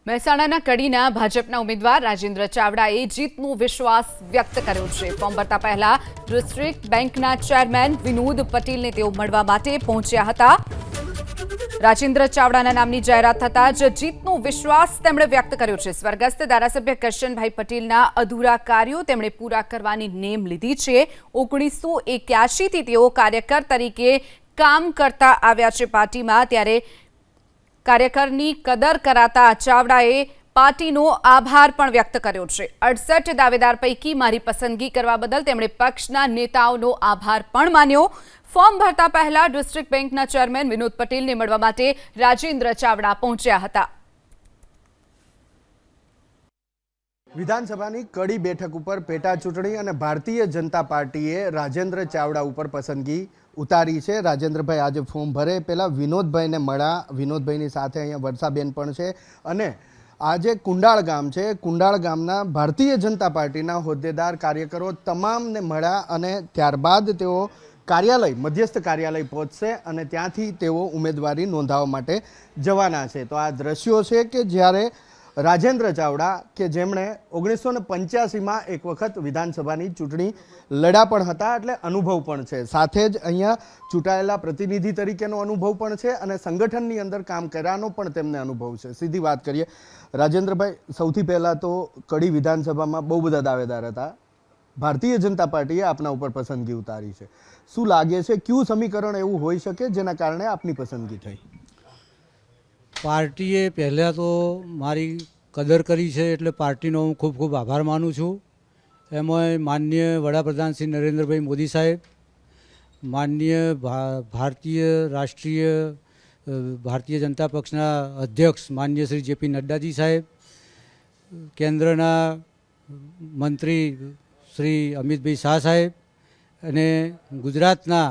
મહેસાણાના કડીના ભાજપના ઉમેદવાર રાજેન્દ્ર ચાવડાએ જીતનો વિશ્વાસ વ્યક્ત કર્યો છે। ફોર્મ ભરતા પહેલા ડિસ્ટ્રિક્ટ બેંકના ચેરમેન વિનોદ પટેલને તેઓ મળવા માટે પહોંચ્યા હતા। રાજેન્દ્ર ચાવડાના નામની જાહેરાત થતાં જ જીતનો વિશ્વાસ તેમણે વ્યક્ત કર્યો છે। સ્વર્ગસ્થ ધારાસભ્ય કરશનભાઈ પટેલના અધૂરા કાર્યો તેમણે પૂરા કરવાની નેમ લીધી છે। 1981 થી તેઓ કાર્યકર તરીકે કામ કરતા આવ્યા છે પાર્ટીમાં, ત્યારે કાર્યકરની કદર કરાતા ચાવડાએ પાર્ટીનો આભાર પણ વ્યક્ત કર્યો છે। 68 દાવેદાર પૈકી મારી પસંદગી કરવા બદલ તેમણે પક્ષના નેતાઓનો આભાર પણ માન્યો। ફોર્મ ભરતા પહેલા ડિસ્ટ્રિક્ટ બેંકના ચેરમેન વિનોદ પટેલને મળવા માટે રાજેન્દ્ર ચાવડા પહોંચ્યા હતા। વિધાનસભાની કડી બેઠક ઉપર પેટા ચૂંટણી અને ભારતીય જનતા પાર્ટીએ રાજેન્દ્ર ચાવડા ઉપર પસંદગી ઉતારી છે। રાજેન્દ્રભાઈ આજે ફોર્મ ભરે પહેલાં વિનોદભાઈને મળ્યા। વિનોદભાઈની સાથે અહીંયા વર્ષાબેન પણ છે અને આજે કુંડાળ ગામ છે, કુંડાળ ગામના ભારતીય જનતા પાર્ટીના હોદ્દેદાર કાર્યકરો તમામને મળ્યા અને ત્યારબાદ તેઓ કાર્યાલય મધ્યસ્થ કાર્યાલય પહોંચશે અને ત્યાંથી તેઓ ઉમેદવારી નોંધાવવા માટે જવાના છે। તો આ દ્રશ્યો છે કે જ્યારે રાજેન્દ્ર ચાવડા કે જેમણે 1985માં એક વખત વિધાનસભાની ચૂંટણી લડ્યા પણ હતા, એટલે અનુભવ પણ છે, સાથે જ અહીંયા ચૂંટાયેલા પ્રતિનિધિ તરીકેનો અનુભવ પણ છે અને સંગઠનની અંદર કામ કર્યાનો પણ તેમને અનુભવ છે। સીધી વાત કરીએ રાજેન્દ્રભાઈ, સૌથી પહેલાં તો કડી વિધાનસભામાં બહુ બધા દાવેદાર હતા, ભારતીય જનતા પાર્ટીએ આપના ઉપર પસંદગી ઉતારી છે। શું લાગે છે કયું સમીકરણ એવું હોઈ શકે જેના કારણે આપની પસંદગી થઈ? પાર્ટીએ પહેલાં તો મારી કદર કરી છે, એટલે પાર્ટીનો હું ખૂબ ખૂબ આભાર માનું છું। એમાં માનનીય વડાપ્રધાન શ્રી નરેન્દ્રભાઈ મોદી સાહેબ, માનનીય ભારતીય જનતા પક્ષના અધ્યક્ષ માનનીય શ્રી જેપી નડ્ડાજી સાહેબ, કેન્દ્રના મંત્રી શ્રી અમિતભાઈ શાહ સાહેબ અને ગુજરાતના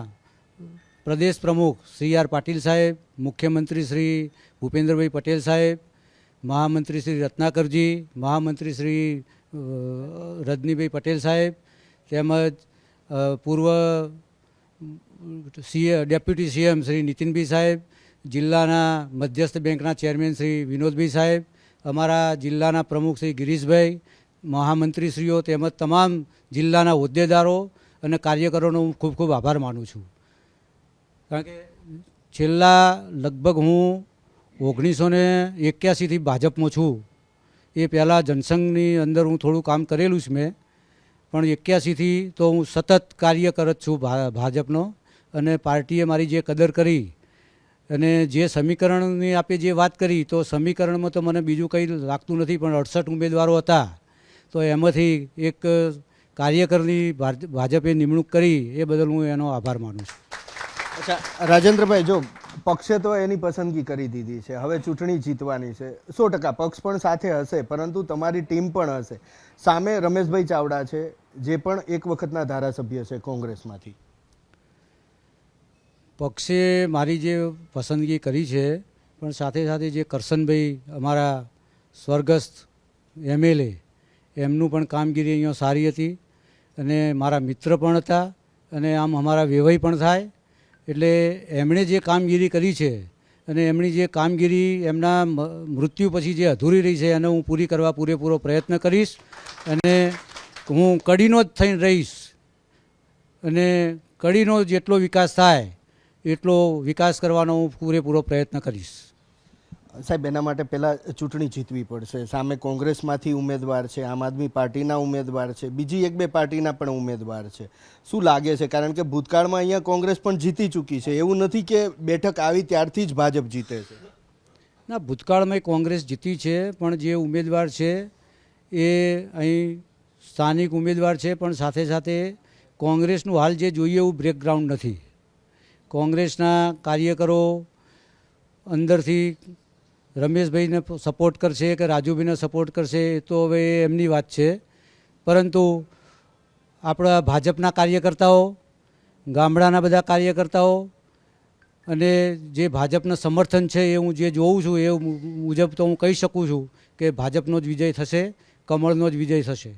પ્રદેશ પ્રમુખ શ્રી આર પાટીલ સાહેબ, મુખ્યમંત્રી શ્રી ભૂપેન્દ્રભાઈ પટેલ સાહેબ, મહામંત્રી શ્રી રત્નાકરજી, મહામંત્રી શ્રી રજનીભાઈ પટેલ સાહેબ, તેમજ પૂર્વ ડેપ્યુટી સીએમ શ્રી નીતિનભાઈ સાહેબ, જિલ્લાના મધ્યસ્થ બેંકના ચેરમેન શ્રી વિનોદભાઈ સાહેબ, અમારા જિલ્લાના પ્રમુખ શ્રી ગિરીશભાઈ, મહામંત્રીશ્રીઓ તેમજ તમામ જિલ્લાના હોદ્દેદારો અને કાર્યકરોનો હું ખૂબ ખૂબ આભાર માનું છું। કારણ કે છેલ્લા લગભગ હું 1981થી ભાજપમાં છું। એ પહેલાં જનસંઘની અંદર હું થોડું કામ કરેલું છે મેં, પણ 81થી તો હું સતત કાર્યકર જ છું ભાજપનો। અને પાર્ટીએ મારી જે કદર કરી અને જે સમીકરણની આપે જે વાત કરી, તો સમીકરણમાં તો મને બીજું કંઈ લાગતું નથી, પણ 68 ઉમેદવારો હતા તો એમાંથી એક કાર્યકરની ભાજપે નિમણૂક કરી, એ બદલ હું એનો આભાર માનું છું। અચ્છા રાજેન્દ્રભાઈ, જો પક્ષે તો એની પસંદગી કરી દીધી છે, હવે ચૂંટણી જીતવાની છે, 100% પક્ષ પણ સાથે હશે, પરંતુ તમારી ટીમ પણ હશે। સામે રમેશભાઈ ચાવડા છે, જે પણ એક વખતના ધારાસભ્ય છે કોંગ્રેસમાંથી। પક્ષે મારી જે પસંદગી કરી છે, પણ સાથે સાથે જે કરશનભાઈ અમારા સ્વર્ગસ્થ એમએલએ, એમનું પણ કામગીરી અહીંયા સારી હતી અને મારા મિત્ર પણ હતા અને આમ અમારા વેવાઈ પણ થાય, એટલે એમણે જે કામગીરી કરી છે અને એમની જે કામગીરી એમના મૃત્યુ પછી જે અધૂરી રહી છે એને હું પૂરી કરવા પૂરેપૂરો પ્રયત્ન કરીશ અને હું કડીનો જ થઈને રહીશ અને કડીનો જેટલો વિકાસ થાય એટલો વિકાસ કરવાનો હું પૂરેપૂરો પ્રયત્ન કરીશ। સાહેબ, એના માટે પહેલાં ચૂંટણી જીતવી પડશે। સામે કોંગ્રેસમાંથી ઉમેદવાર છે, આમ આદમી પાર્ટીના ઉમેદવાર છે, બીજી 1-2 પાર્ટીના પણ ઉમેદવાર છે। શું લાગે છે, કારણ કે ભૂતકાળમાં અહીંયા કોંગ્રેસ પણ જીતી ચૂકી છે, એવું નથી કે બેઠક આવી ત્યારથી જ ભાજપ જીતે છે? ના, ભૂતકાળમાં કોંગ્રેસ જીતી છે, પણ જે ઉમેદવાર છે એ અહીં સ્થાનિક ઉમેદવાર છે, પણ સાથે સાથે કોંગ્રેસનું હાલ જે જોઈએ એવું બ્રેકગ્રાઉન્ડ નથી। કોંગ્રેસના કાર્યકરો અંદરથી રમેશભાઈને સપોર્ટ કરશે કે રાજુભાઈને સપોર્ટ કરશે એ તો હવે એમની વાત છે, પરંતુ આપણા ભાજપના કાર્યકર્તાઓ, ગામડાના બધા કાર્યકર્તાઓ અને જે ભાજપનું સમર્થન છે એ હું જે જોઉં છું એ મુજબ તો હું કહી શકું છું કે ભાજપનો જ વિજય થશે, કમળનો જ વિજય થશે।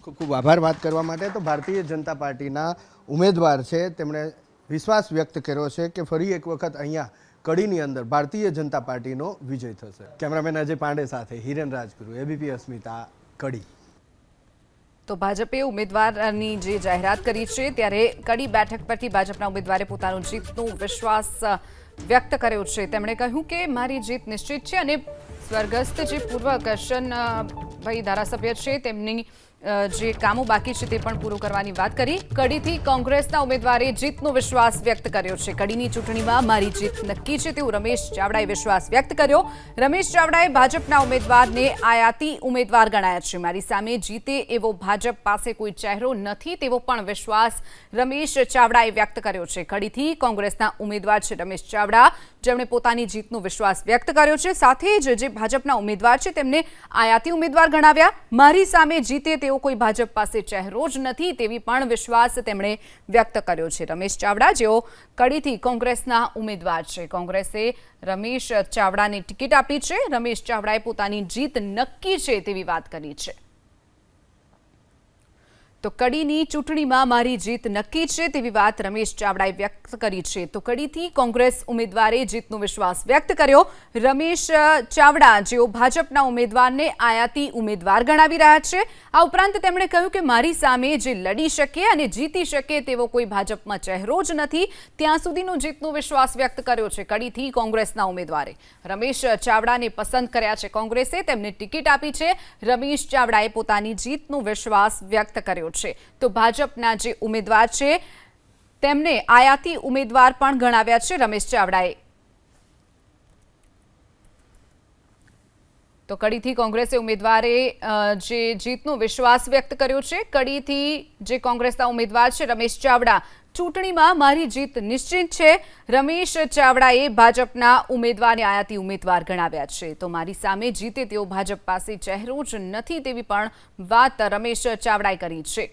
ખૂબ ખૂબ આભાર વાત કરવા માટે। તો ભારતીય જનતા પાર્ટીના ઉમેદવાર છે, તેમણે વિશ્વાસ વ્યક્ત કર્યો છે કે ફરી એક વખત અહીંયા કડીની અંદર ભારતીય જનતા પાર્ટીનો વિજય થશે. કેમેરામેન અજય પાંડે સાથે હિરેન રાજગુરુ, એબીપી અસ્મિતા, કડી. તો ભાજપે ઉમેદવારની જે જાહેરાત કરી છે ત્યારે કડી બેઠક પરથી ભાજપના ઉમેદવારે પોતાનો જીતનો વિશ્વાસ વ્યક્ત કર્યો છે. તેમણે કહ્યું કે મારી જીત નિશ્ચિત છે અને સ્વર્ગસ્થ જે પૂર્વ કરશનભાઈ ધારાસભ્ય છે તેમની જે કામો બાકી છે તે પણ પૂરું કરવાની વાત કરી. કડીથી કોંગ્રેસના ઉમેદવારે જીતનો વિશ્વાસ વ્યક્ત કર્યો છે. કડીની ચૂંટણીમાં મારી જીત નક્કી છે તેવું રમેશ ચાવડાએ વિશ્વાસ વ્યક્ત કર્યો. રમેશ ચાવડાએ ભાજપના ઉમેદવારને આયાતી ઉમેદવાર ગણાયા છે. મારી સામે જીતે એવો ભાજપ પાસે કોઈ ચહેરો નથી તેવો પણ વિશ્વાસ રમેશ ચાવડાએ વ્યક્ત કર્યો છે. કડીથી કોંગ્રેસના ઉમેદવાર છે રમેશ ચાવડા, જેમણે પોતાની જીતનો વિશ્વાસ વ્યક્ત કર્યો છે. સાથે જ જે ભાજપના ઉમેદવાર છે તેમને આયાતી ઉમેદવાર ગણાવ્યા. મારી સામે જીતે તેવો કોઈ ભાજપ પાસે ચહેરો જ નથી તેવી પણ વિશ્વાસ તેમણે વ્યક્ત કર્યો છે. રમેશ ચાવડા જેઓ કડીથી કોંગ્રેસના ઉમેદવાર છે. કોંગ્રેસે રમેશ ચાવડાને ટિકિટ આપી છે. રમેશ ચાવડાએ પોતાની જીત નક્કી છે તેવી વાત કરી છે. તો કડીની ચૂંટણીમાં મારી જીત નક્કી છે તેવી વાત રમેશ ચાવડાએ વ્યક્ત કરી છે. તો કડીથી કોંગ્રેસ ઉમેદવારે જીતનો વિશ્વાસ વ્યક્ત કર્યો. રમેશ ચાવડા જેઓ ભાજપના ઉમેદવારને આયાતી ઉમેદવાર ગણાવી રહ્યા છે. આ ઉપરાંત તેમણે કહ્યું કે મારી સામે જે લડી શકે અને જીતી શકે તેવો કોઈ ભાજપમાં ચહેરો જ નથી, ત્યાં સુધીનો જીતનો વિશ્વાસ વ્યક્ત કર્યો છે. કડીથી કોંગ્રેસના ઉમેદવારે રમેશ ચાવડાને પસંદ કર્યા છે. કોંગ્રેસે તેમને ટિકિટ આપી છે. રમેશ ચાવડાએ પોતાની જીતનો વિશ્વાસ વ્યક્ત કર્યો છે. તો ભાજપના જે ઉમેદવાર છે તેમને આયાતી ઉમેદવાર પણ ગણાવ્યા છે રમેશ ચાવડાએ. તો કડીથી કોંગ્રેસે ઉમેદવારે જે જીતનો વિશ્વાસ વ્યક્ત કર્યો છે. કડીથી જે કોંગ્રેસના ઉમેદવાર છે રમેશ ચાવડા, ચૂંટણીમાં મારી જીત નિશ્ચિત છે. રમેશ ચાવડાએ ભાજપના ઉમેદવારને આયાતી ઉમેદવાર ગણાવ્યા છે. તો મારી સામે જીતે તેવો ભાજપ પાસે ચહેરો જ નથી તેવી પણ વાત રમેશ ચાવડાએ કરી છે.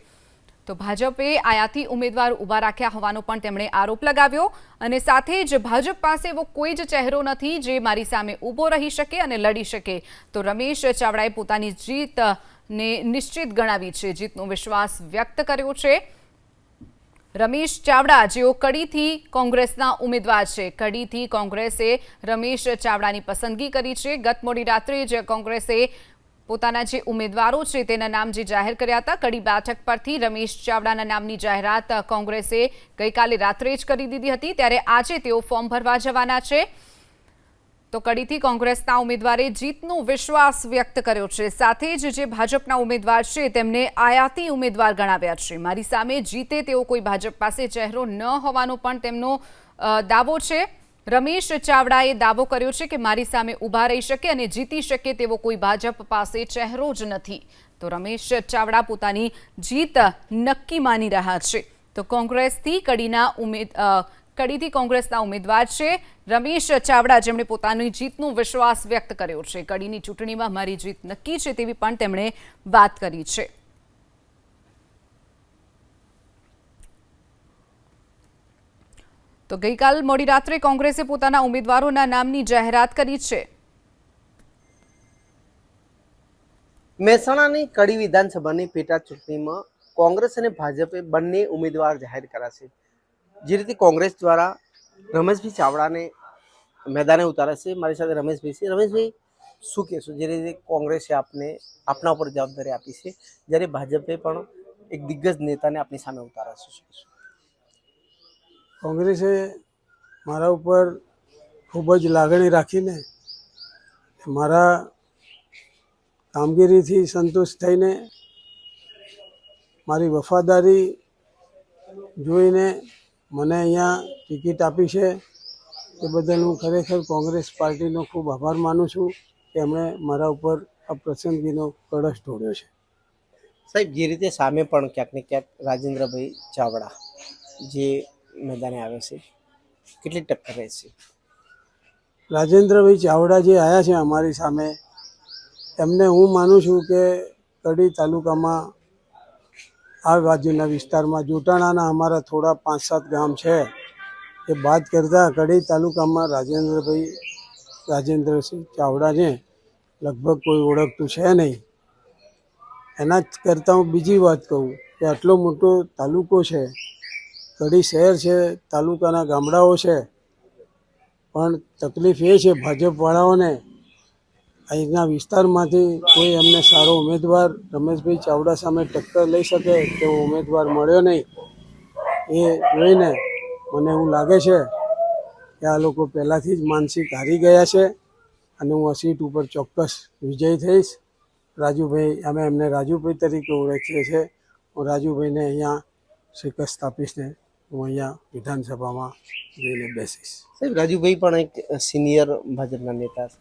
તો ભાજપે આયાતી ઉમેદવાર ઊભા રાખ્યા હોવાનો પણ તેમણે આરોપ લગાવ્યો અને સાથે જ ભાજપ પાસે એવો કોઈ જ ચહેરો નથી જે મારી સામે ઊભો રહી શકે અને લડી શકે. તો રમેશ ચાવડાએ પોતાની જીતને નિશ્ચિત ગણાવી છે, જીતનો વિશ્વાસ વ્યક્ત કર્યો છે. રમેશ ચાવડા જેઓ કડીથી કોંગ્રેસના ઉમેદવાર છે. કડીથી કોંગ્રેસે રમેશ ચાવડાની પસંદગી કરી છે. ગત મોડી રાત્રે જ કોંગ્રેસે પોતાના જે ઉમેદવારો છે તેના નામ જે જાહેર કર્યા હતા. કડી બેઠક પરથી રમેશ ચાવડાના નામની જાહેરાત કોંગ્રેસે ગઈકાલે રાત્રે જ કરી દીધી હતી. ત્યારે આજે તેઓ ફોર્મ ભરવા જવાના છે. તો કડીથી કોંગ્રેસના ઉમેદવારે જીતનો વિશ્વાસ વ્યક્ત કર્યો છે. સાથે જ જે ભાજપના ઉમેદવાર છે તેમને આયાતી ઉમેદવાર ગણાવ્યા છે. મારી સામે જીતે તેવો કોઈ ભાજપ પાસે ચહેરો ન હોવાનો પણ તેમનો દાવો છે. રમેશ ચાવડાએ દાવો કર્યો છે કે મારી સામે ઊભા રહી શકે અને જીતી શકે તેવો કોઈ ભાજપ પાસે ચહેરો જ નથી. તો રમેશ ચાવડા પોતાની જીત નક્કી માની રહ્યા છે. તો કોંગ્રેસથી કડીથી કોંગ્રેસના ઉમેદવાર છે રમેશ ચાવડા, જેમણે પોતાની જીતનો વિશ્વાસ વ્યક્ત કર્યો છે. કડીની ચૂંટણીમાં મારી જીત નક્કી છે તેવી પણ તેમણે વાત કરી છે. તો ગઈકાલ મોડી રાત્રે કોંગ્રેસે પોતાના ઉમેદવારોના નામની જાહેરાત કરી છે. મહેસાણાની કડી વિધાનસભાની પેટા ચૂંટણીમાં કોંગ્રેસ અને ભાજપે બંને ઉમેદવાર જાહેર કર્યા છે. જે રીતે કોંગ્રેસ દ્વારા રમેશભાઈ ચાવડાને મેદાને ઉતાર્યા છે, મારી સાથે રમેશભાઈ છે. રમેશભાઈ, શું કહેશો જે રીતે કોંગ્રેસે આપના ઉપર જવાબદારી આપી છે, જ્યારે ભાજપે પણ એક દિગ્ગજ નેતાને આપની સામે ઉતાર્યા છે, શું કહેશો? કોંગ્રેસે મારા ઉપર ખૂબ જ લાગણી રાખીને મારા કામગીરીથી સંતુષ્ટ થઈને મારી વફાદારી જોઈને મને અહીંયા ટિકિટ આપી છે. એ બદલ હું ખરેખર કોંગ્રેસ પાર્ટીનો ખૂબ આભાર માનું છું કે એમણે મારા ઉપર આ પસંદગીનો કળશ ઢોળ્યો છે. સાહેબ, જે રીતે સામે પણ ક્યાંક ને ક્યાંક રાજેન્દ્રભાઈ ચાવડા જે મેદાને આવે છે, કેટલી ટક્કર રહેશે? રાજેન્દ્રભાઈ ચાવડા જે આવ્યા છે અમારી સામે, એમને હું માનું છું કે કડી તાલુકામાં આ બાજુના વિસ્તારમાં જોટાણાના અમારા થોડા 5-7 ગામ છે, એ બાદ કરતાં કડી તાલુકામાં રાજેન્દ્રસિંહ ચાવડાને લગભગ કોઈ ઓળખતું છે નહીં. એના જ કરતાં હું બીજી વાત કહું કે આટલો મોટો તાલુકો છે, કડી શહેર છે, તાલુકાના ગામડાઓ છે, પણ તકલીફ એ છે ભાજપવાળાઓને અહીંના વિસ્તારમાંથી કોઈ એમને સારો ઉમેદવાર રમેશભાઈ ચાવડા સામે ટક્કર લઈ શકે તેવો ઉમેદવાર મળ્યો નહીં. એ જોઈને મને એવું લાગે છે કે આ લોકો પહેલાંથી જ માનસિક હારી ગયા છે અને હું આ સીટ ઉપર ચોક્કસ વિજય થઈશ. રાજુભાઈ, અમે એમને રાજુભાઈ તરીકે ઓળખીએ છીએ. હું રાજુભાઈને અહીંયા શિકસ્ત આપીશને હું અહીંયા વિધાનસભામાં જઈને બેસીશ. સાહેબ રાજુભાઈ પણ એક સિનિયર ભાજપના નેતા છે.